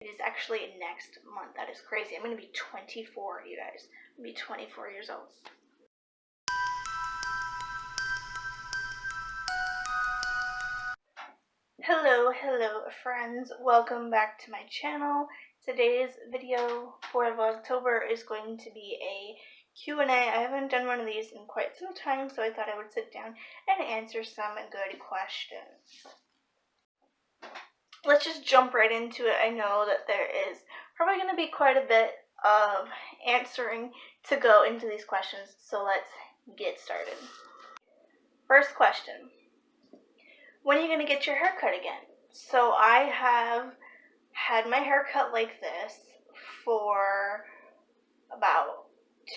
It is actually next month. That is crazy. I'm going to be 24, you guys. I'm going to be 24 years old. Hello friends. Welcome back to my channel. Today's video for October is going to be a Q&A. I haven't done one of these in quite some time, so I thought I would sit down and answer some good questions. Let's just jump right into it. I know that there is probably going to be quite a bit of answering to go into these questions, so let's get started. First question. When are you going to get your hair cut again? So I have had my hair cut like this for about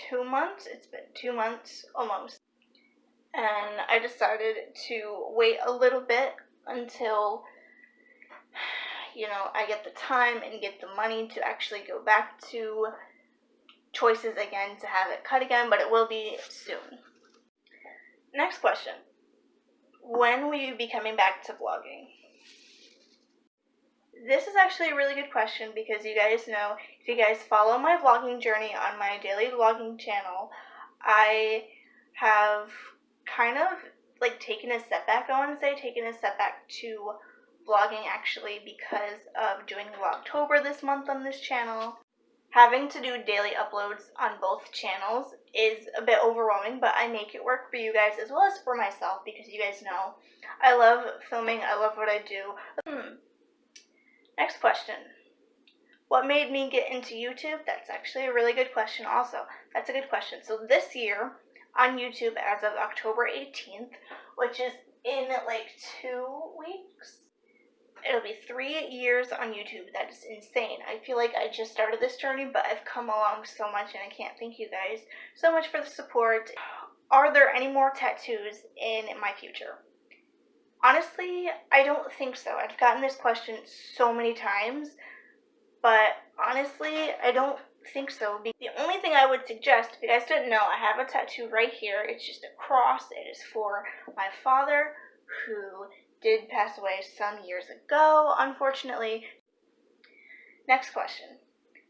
2 months. It's been 2 months almost. And I decided to wait a little bit until, I get the time and get the money to actually go back to Choices again to have it cut again, but it will be soon. Next question. When will you be coming back to vlogging? This is actually a really good question because you guys know, if you guys follow my vlogging journey on my daily vlogging channel, I have kind of taken a setback, taken a setback to vlogging actually because of doing Vlogtober this month on this channel. Having to do daily uploads on both channels is a bit overwhelming, but I make it work for you guys as well as for myself because you guys know I love filming, I love what I do. Next question. What made me get into YouTube? That's actually a really good question also. That's a good question. So this year on YouTube as of October 18th, which is in 2 weeks, it'll be 3 years on YouTube. That is insane. I feel like I just started this journey, but I've come along so much, and I can't thank you guys so much for the support. Are there any more tattoos in my future? Honestly, I don't think so. I've gotten this question so many times, but honestly, I don't think so. The only thing I would suggest, if you guys didn't know, I have a tattoo right here. It's just a cross. It is for my father, who did pass away some years ago, unfortunately. Next question.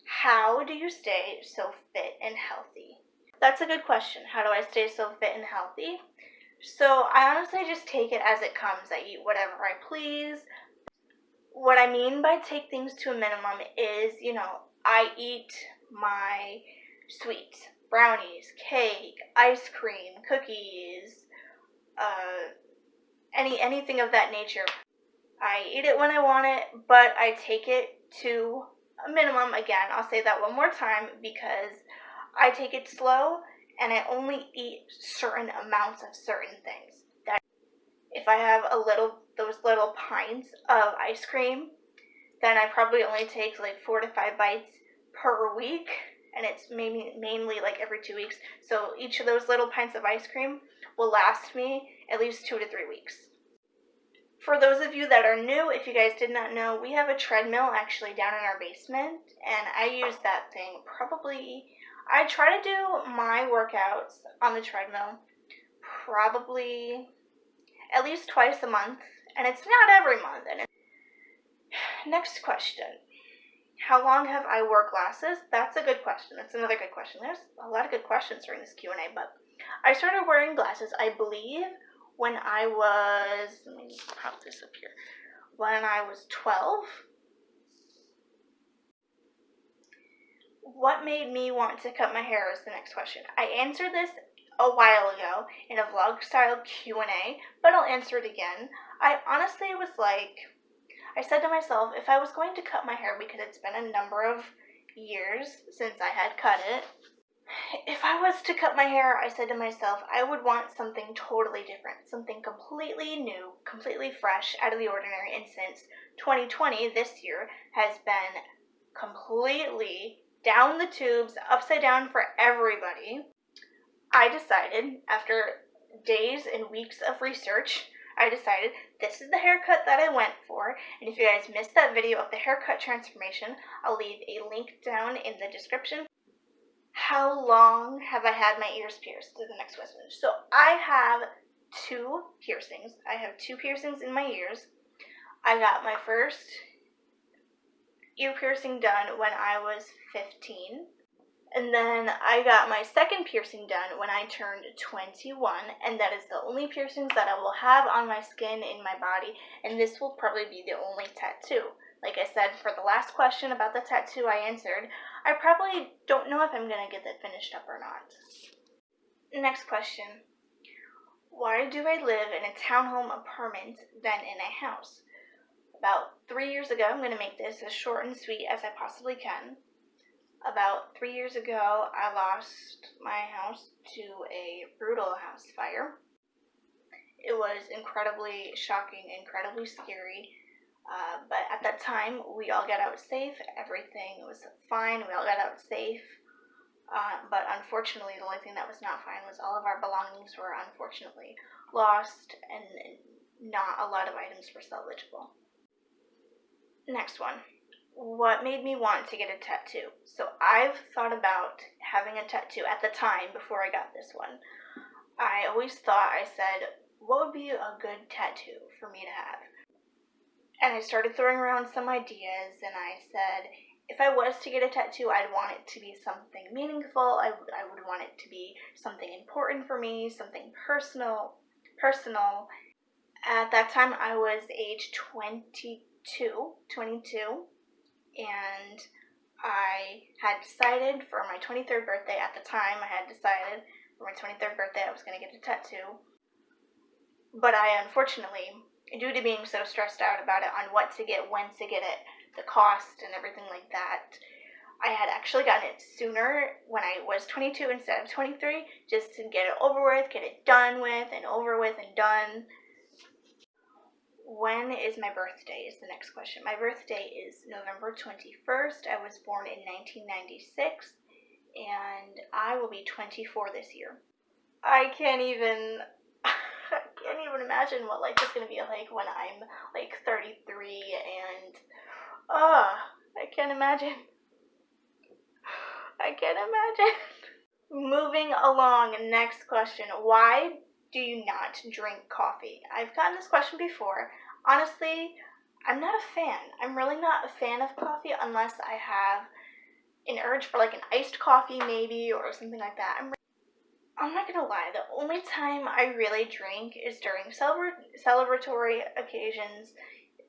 How do you stay so fit and healthy? That's a good question. How do I stay so fit and healthy? So I honestly just take it as it comes. I eat whatever I please. What I mean by take things to a minimum is, I eat my sweets, brownies, cake, ice cream, cookies, anything of that nature. I eat it when I want it, but I take it to a minimum. Again, I'll say that one more time because I take it slow and I only eat certain amounts of certain things. That if I have those little pints of ice cream, then I probably only take 4 to 5 bites per week, and it's mainly every 2 weeks. So each of those little pints of ice cream will last me at least 2 to 3 weeks. For those of you that are new, if you guys did not know, we have a treadmill actually down in our basement, and I use that thing I try to do my workouts on the treadmill probably at least twice a month, and it's not every month. Next question. How long have I wore glasses? That's a good question. That's another good question. There's a lot of good questions during this Q&A, but I started wearing glasses, I believe, when I was, let me just pop this up here, when I was 12. What made me want to cut my hair is the next question. I answered this a while ago in a vlog style Q&A, but I'll answer it again. I honestly was I said to myself, if I was going to cut my hair, because it's been a number of years since I had cut it, if I was to cut my hair, I said to myself, I would want something totally different, something completely new, completely fresh, out of the ordinary, and since 2020, this year, has been completely down the tubes, upside down for everybody, I decided, after days and weeks of research, I decided this is the haircut that I went for, and if you guys missed that video of the haircut transformation, I'll leave a link down in the description. How long have I had my ears pierced? Is the next question. So I have 2 piercings. I have 2 piercings in my ears. I got my first ear piercing done when I was 15. And then I got my second piercing done when I turned 21, and that is the only piercings that I will have on my skin in my body, and this will probably be the only tattoo. Like I said, for the last question about the tattoo I answered, I probably don't know if I'm going to get that finished up or not. Next question. Why do I live in a townhome apartment than in a house? About 3 years ago, I'm going to make this as short and sweet as I possibly can. About 3 years ago, I lost my house to a brutal house fire. It was incredibly shocking, incredibly scary, but at that time, we all got out safe. Everything was fine. We all got out safe. But unfortunately, the only thing that was not fine was all of our belongings were unfortunately lost, and not a lot of items were salvageable. Next one. What made me want to get a tattoo? So I've thought about having a tattoo at the time before I got this one. I always thought, I said, what would be a good tattoo for me to have? And I started throwing around some ideas, and I said, if I was to get a tattoo, I'd want it to be something meaningful. I would want it to be something important for me, something personal. At that time, I was age 22, and I had decided for my 23rd birthday, at the time, I had decided for my 23rd birthday I was going to get a tattoo. But I unfortunately, due to being so stressed out about it, on what to get, when to get it, the cost and everything like that, I had actually gotten it sooner when I was 22 instead of 23, just to get it over with, get it done with, and over with and done. When is my birthday is the next question. My birthday is November 21st. I was born in 1996, and I will be 24 this year. I can't even imagine what life is going to be like when I'm like 33, and I can't imagine. Moving along, next question. Why do you not drink coffee? I've gotten this question before. Honestly, I'm not a fan. I'm really not a fan of coffee unless I have an urge for like an iced coffee maybe, or something like that. I'm not gonna lie, the only time I really drink is during celebratory occasions.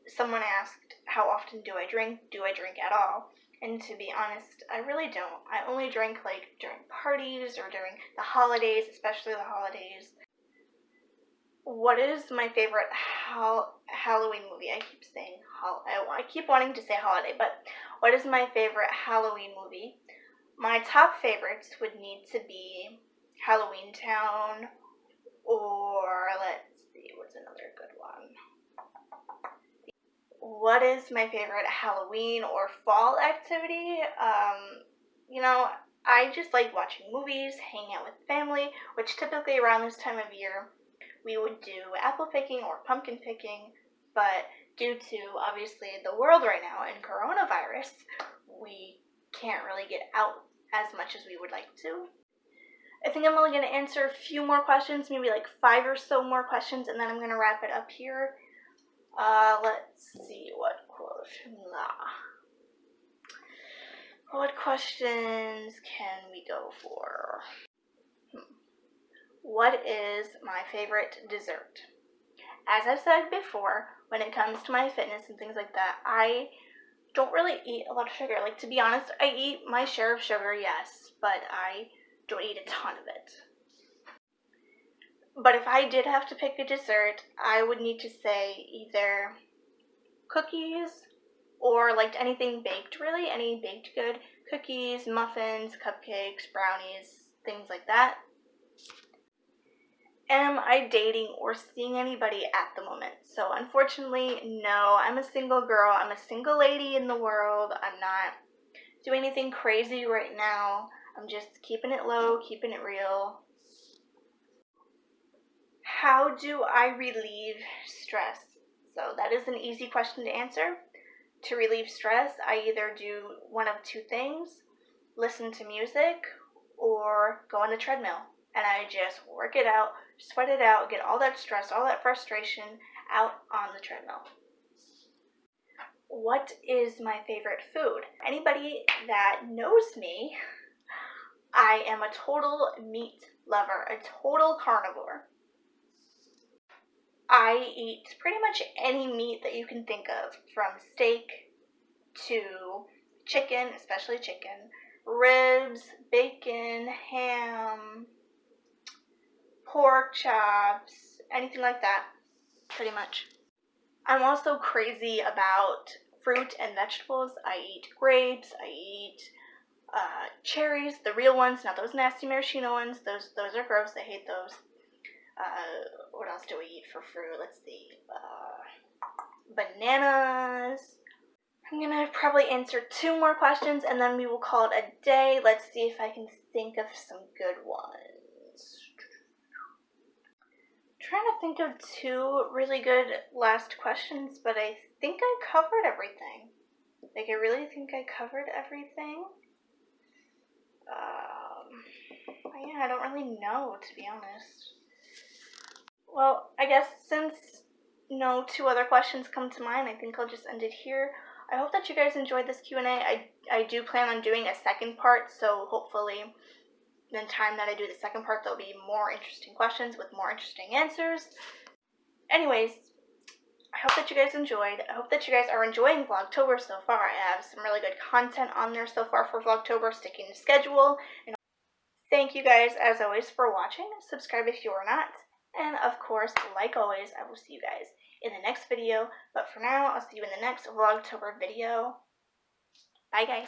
Someone asked, how often do I drink? Do I drink at all? And to be honest, I really don't. I only drink like during parties or during the holidays, especially the holidays. What is my favorite Halloween movie? I keep saying I keep wanting to say holiday, but what is my favorite Halloween movie? My top favorites would need to be Halloween Town, or let's see, what's another good one? What is my favorite Halloween or fall activity? I just like watching movies, hanging out with family, which typically around this time of year we would do apple picking or pumpkin picking, but due to obviously the world right now and coronavirus, we can't really get out as much as we would like to. I think I'm only going to answer a few more questions, maybe like 5 or so more questions, and then I'm going to wrap it up here. Let's see, what questions can we go for? What is my favorite dessert? As I said before, when it comes to my fitness and things like that, I don't really eat a lot of sugar. Like, to be honest, I eat my share of sugar, yes, but I don't eat a ton of it. But if I did have to pick a dessert, I would need to say either cookies or like anything baked, really, any baked good. Cookies, muffins, cupcakes, brownies, things like that. Am I dating or seeing anybody at the moment? So unfortunately, no. I'm a single girl. I'm a single lady in the world. I'm not doing anything crazy right now. I'm just keeping it low, keeping it real. How do I relieve stress? So that is an easy question to answer. To relieve stress, I either do one of two things: listen to music or go on the treadmill. And I just work it out, sweat it out, get all that stress, all that frustration out on the treadmill. what is my favorite food? Anybody that knows me, I am a total meat lover, a total carnivore. I eat pretty much any meat that you can think of, from steak to chicken, especially chicken, ribs, bacon, ham, pork chops, anything like that, pretty much. I'm also crazy about fruit and vegetables. I eat grapes, I eat cherries, the real ones, not those nasty maraschino ones. Those are gross. I hate those. What else do we eat for fruit? Let's see. Bananas. I'm gonna probably answer 2 more questions and then we will call it a day. Let's see if I can think of some good ones. I'm trying to think of 2 really good last questions, but I think I covered everything. Like, I really think I covered everything. Yeah, I don't really know, to be honest. Well, I guess since no 2 other questions come to mind, I think I'll just end it here. I hope that you guys enjoyed this Q&A. I do plan on doing a second part, so hopefully in the time that I do the second part, there'll be more interesting questions with more interesting answers. Anyways, I hope that you guys enjoyed. I hope that you guys are enjoying Vlogtober so far. I have some really good content on there so far for Vlogtober, sticking to schedule. And thank you guys, as always, for watching. Subscribe if you are not. And of course, like always, I will see you guys in the next video. But for now, I'll see you in the next Vlogtober video. Bye, guys.